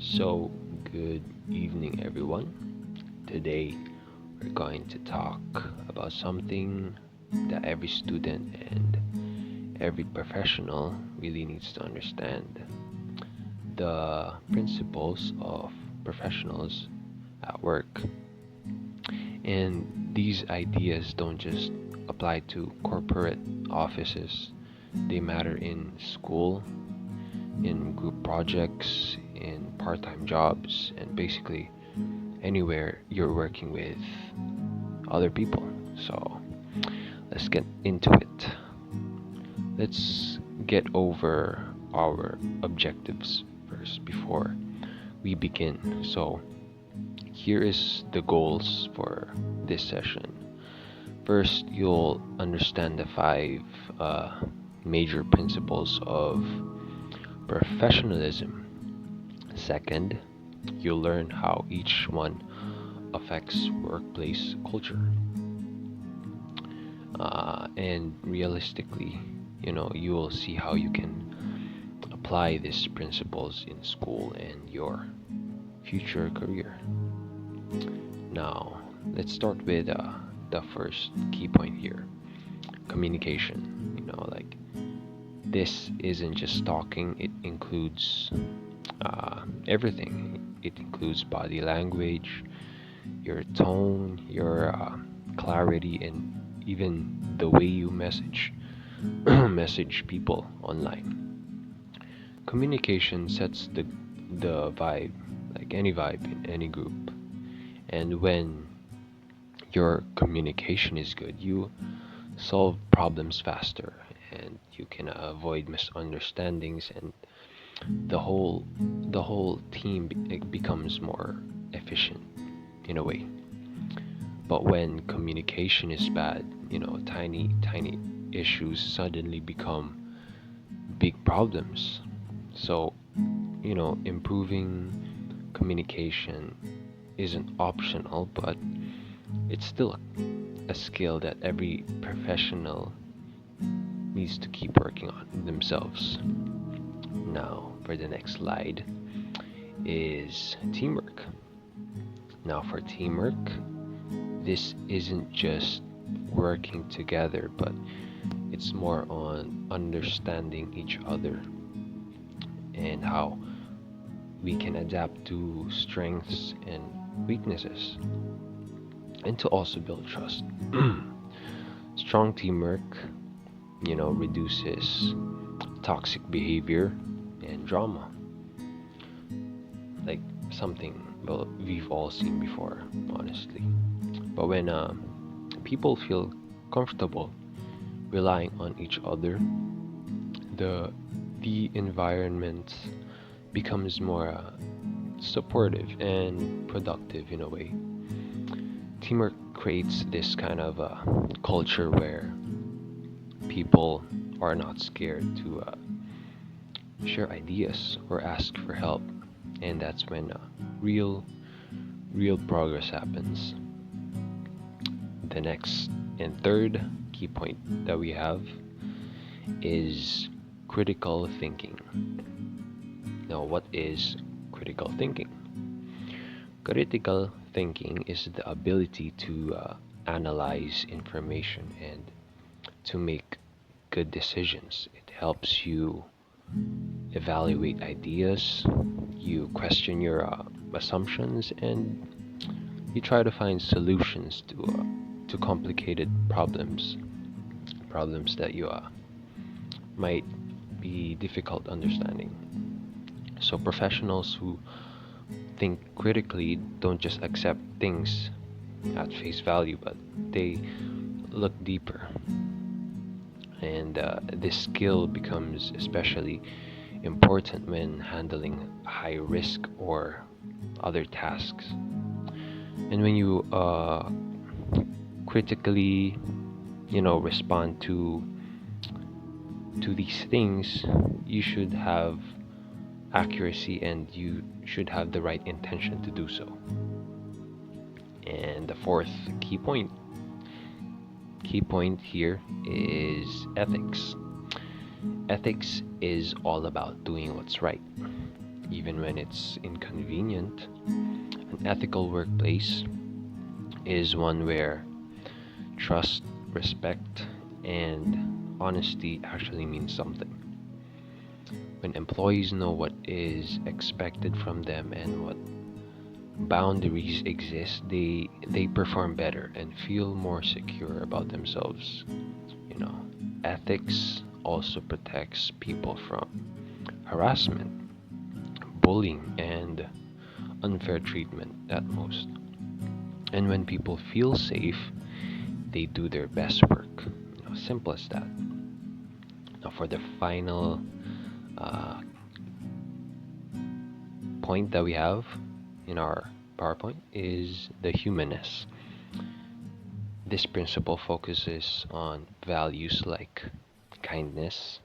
So, good evening, everyone. Today, we're going to talk about something that every student and every professional really needs to understand: the principles of professionals at work. And these ideas don't just apply to corporate offices, they matter in school, in group projects, in part time jobs, and basically anywhere you're working with other people. So let's get into it. Let's get over our objectives first before we begin. So here is the goals for this session. First, you'll understand the five uh, major principles of professionalism. Second, you'll learn how each one affects workplace culture. And realistically, you will see how you can apply these principles in school and your future career. Now, let's start with the first key point here: communication. Like this isn't just talking, it includes everything. It includes body language, your tone, your clarity, and even the way you message people online. Communication sets the vibe, like any vibe in any group. And when your communication is good, you solve problems faster and you can avoid misunderstandings, and the whole the whole team becomes more efficient in a way. But when communication is bad, tiny issues suddenly become big problems. So, improving communication isn't optional, but it's still a skill that every professional needs to keep working on themselves. Now, for the next slide is teamwork. Now, for teamwork, this isn't just working together, but it's more on understanding each other and how we can adapt to strengths and weaknesses, and to also build trust. Strong teamwork, reduces toxic behavior and drama, like something well we've all seen before, honestly. But when people feel comfortable relying on each other, the the environment becomes more supportive and productive in a way. Teamwork creates this kind of culture where people are not scared to share ideas or ask for help, and that's when real real progress happens. The next and third key point that we have is critical thinking. Now, what is critical thinking? Critical thinking is the ability to analyze information and to make good decisions. It helps you evaluate ideas, you question your assumptions, and you try to find solutions to complicated problems that you might be difficult understanding. So professionals who think critically don't just accept things at face value, but they look deeper. And this skill becomes especially important when handling high risk or other tasks. And when you critically, respond to these things, you should have accuracy and you should have the right intention to do so. And the fourth key point here is ethics. Ethics is all about doing what's right. even when it's inconvenient. An ethical workplace is one where trust, respect, and honesty actually means something. When employees know what is expected from them and what boundaries exist, they perform better and feel more secure about themselves. You know, ethics also protects people from harassment, bullying, and unfair treatment at most. And when people feel safe, they do their best work. Simple as that. Now, for the final uh, point that we have in our PowerPoint is the humanness. This principle focuses on values like kindness,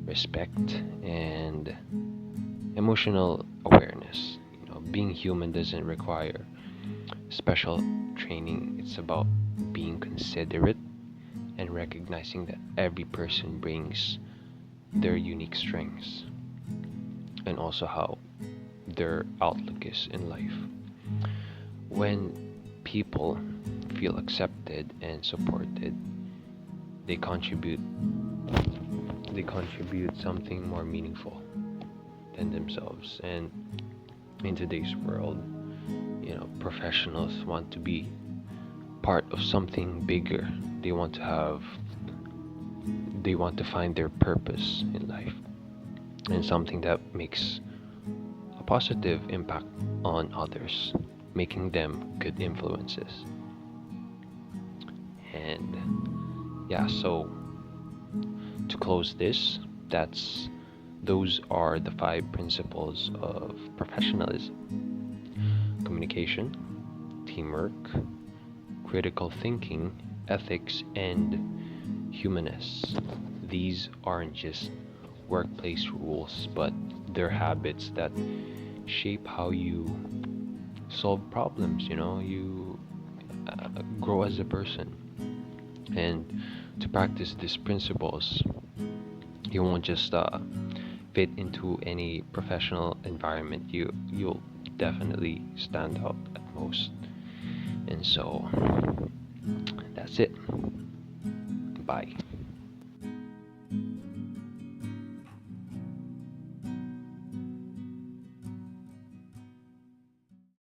respect, and emotional awareness. Being human doesn't require special training. It's about being considerate and recognizing that every person brings their unique strengths and also how their outlook is in life. When people feel accepted and supported, they contribute they contribute something more meaningful than themselves. And in today's world, professionals want to be part of something bigger. They want to find their purpose in life and something that makes a positive impact on others, making them good influences. And yeah, so to close this, those are the 5 principles of professionalism: communication, teamwork, critical thinking, ethics, and humanness. These aren't just workplace rules, but they're habits that shape how you solve problems. You grow as a person. And to practice these principles, you won't just fit into any professional environment. You'll definitely stand out at most. And so that's it. Bye.